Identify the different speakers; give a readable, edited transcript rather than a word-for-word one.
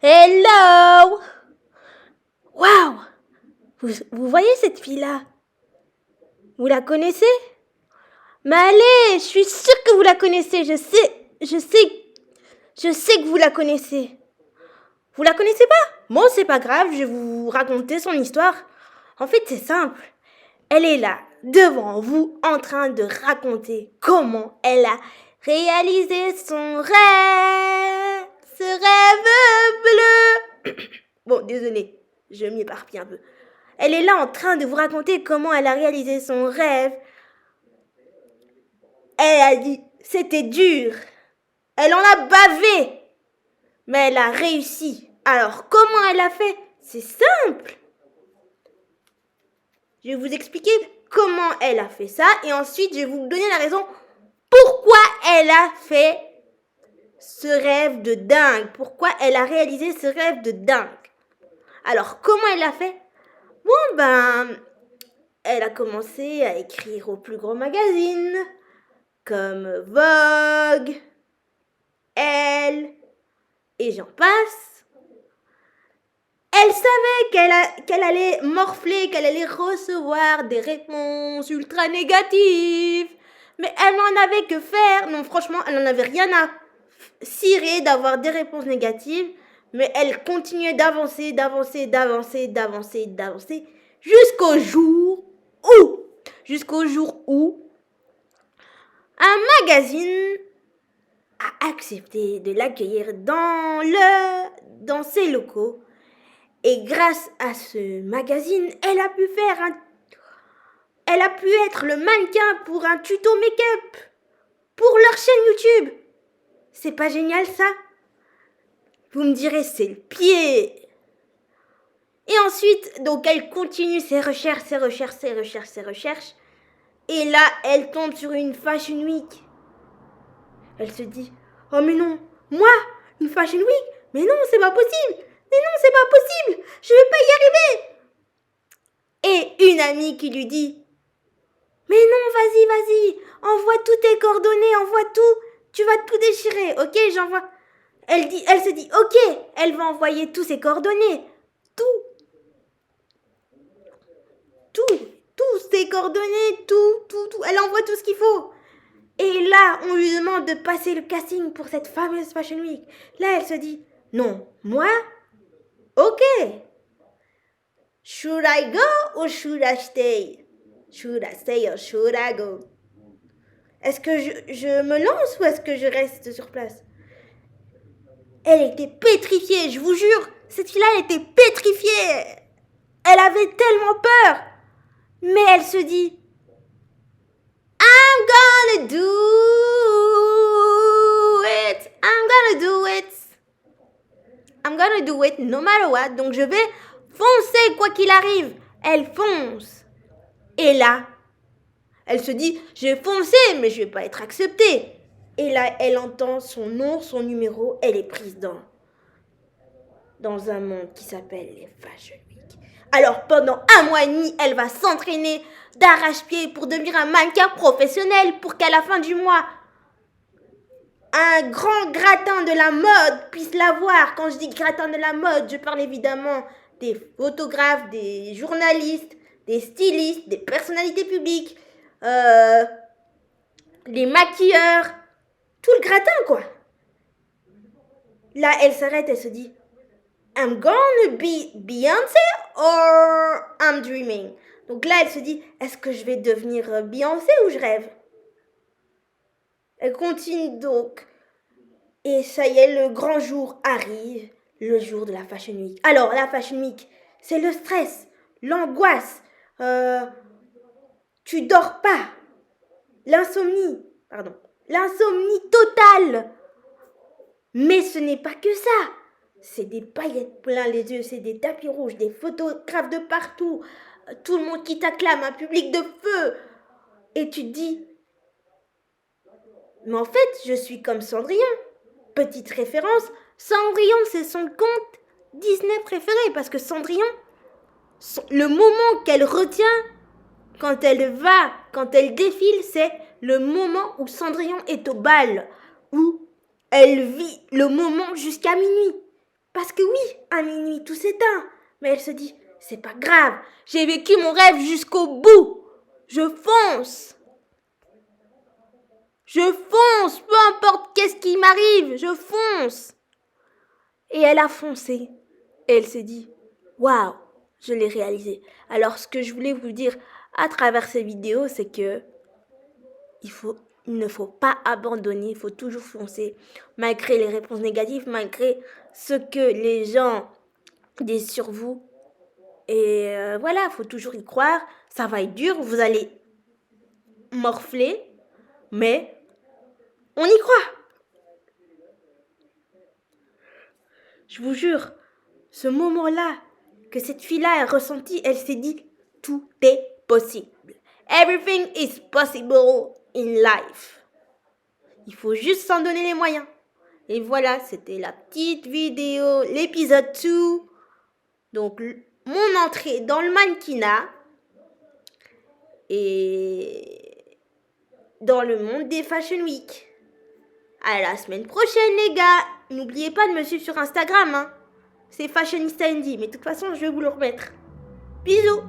Speaker 1: Hello! Waouh! Vous voyez cette fille-là? Vous la connaissez? Mais allez, je suis sûre que vous la connaissez. Je sais que vous la connaissez. Vous la connaissez pas? Bon, c'est pas grave, je vais vous raconter son histoire. En fait, c'est simple. Elle est là, devant vous, en train de raconter comment elle a réalisé son rêve. Ce rêve bleu. Bon, désolé, je m'y éparpille un peu. Elle est là en train de vous raconter comment elle a réalisé son rêve. Elle a dit, c'était dur. Elle en a bavé. Mais elle a réussi. Alors, comment elle a fait? C'est simple. Je vais vous expliquer comment elle a fait ça. Et ensuite, je vais vous donner la raison pourquoi elle a fait ce rêve de dingue. Pourquoi elle a réalisé ce rêve de dingue. Alors, comment elle l'a fait? Bon, elle a commencé à écrire aux plus gros magazines, comme Vogue, Elle, et j'en passe. Elle savait qu'elle allait morfler, qu'elle allait recevoir des réponses ultra négatives. Mais elle n'en avait que faire. Non, franchement, elle n'en avait rien à cirer d'avoir des réponses négatives. Mais elle continuait d'avancer, jusqu'au jour où un magazine a accepté de l'accueillir dans ses locaux. Et grâce à ce magazine, elle a pu être le mannequin pour un tuto make-up pour leur chaîne YouTube. C'est pas génial ça? Vous me direz, c'est le pied. Et ensuite, donc elle continue ses recherches. Et là, elle tombe sur une Fashion Week. Elle se dit, oh mais non, moi, une Fashion Week? Mais non, c'est pas possible. Je vais pas y arriver. Et une amie qui lui dit, mais non, vas-y, envoie toutes tes coordonnées, envoie tout, tu vas tout déchirer, ok, j'envoie. Elle se dit, ok, elle va envoyer tous ses coordonnées, tous ses coordonnées, tout, elle envoie tout ce qu'il faut. Et là, on lui demande de passer le casting pour cette fameuse Fashion Week. Là, elle se dit, non, moi, ok. Should I go or should I stay? Should I stay or should I go? Est-ce que je me lance ou est-ce que je reste sur place? Elle était pétrifiée, je vous jure. Cette fille-là, elle était pétrifiée. Elle avait tellement peur. Mais elle se dit, I'm gonna do it. I'm gonna do it no matter what. Donc je vais foncer quoi qu'il arrive. Elle fonce. Et là, elle se dit, je vais foncer, mais je vais pas être acceptée. Et là, elle entend son nom, son numéro. Elle est prise dans un monde qui s'appelle les Fashion Week. Alors pendant 1 mois et demi, elle va s'entraîner d'arrache-pied pour devenir un mannequin professionnel pour qu'à la fin du mois, un grand gratin de la mode puisse la voir. Quand je dis gratin de la mode, je parle évidemment des photographes, des journalistes, des stylistes, des personnalités publiques, les maquilleurs, tout le gratin quoi. Là, elle s'arrête, elle se dit, I'm gonna be Beyoncé or I'm dreaming. Donc là, elle se dit, est-ce que je vais devenir Beyoncé ou je rêve? Elle continue donc. Et ça y est, le grand jour arrive, le jour de la Fashion Week. Alors, la Fashion Week, c'est le stress, l'angoisse, tu dors pas, l'insomnie totale. Mais ce n'est pas que ça. C'est des paillettes plein les yeux, c'est des tapis rouges, des photographes de partout, tout le monde qui t'acclame, un public de feu. Et tu te dis, mais en fait, je suis comme Cendrillon. Petite référence, Cendrillon, c'est son conte Disney préféré parce que Cendrillon, le moment qu'elle retient quand elle défile, c'est le moment où Cendrillon est au bal, où elle vit le moment jusqu'à minuit. Parce que oui, à minuit, tout s'éteint. Mais elle se dit, c'est pas grave, j'ai vécu mon rêve jusqu'au bout. Je fonce. Je fonce, peu importe qu'est-ce qui m'arrive, je fonce. Et elle a foncé. Et elle s'est dit, waouh, je l'ai réalisé. Alors ce que je voulais vous dire à travers ces vidéos, c'est que il ne faut pas abandonner, il faut toujours foncer, malgré les réponses négatives, malgré ce que les gens disent sur vous. Et voilà, il faut toujours y croire. Ça va être dur, vous allez morfler, mais on y croit. Je vous jure, ce moment-là que cette fille-là a ressenti, elle s'est dit, tout est possible. Everything is possible in life. Il faut juste s'en donner les moyens. Et voilà, c'était la petite vidéo, l'épisode 2. Donc, mon entrée dans le mannequinat et dans le monde des Fashion Week. À la semaine prochaine, les gars. N'oubliez pas de me suivre sur Instagram. C'est Fashionista Andy. Mais de toute façon, je vais vous le remettre. Bisous.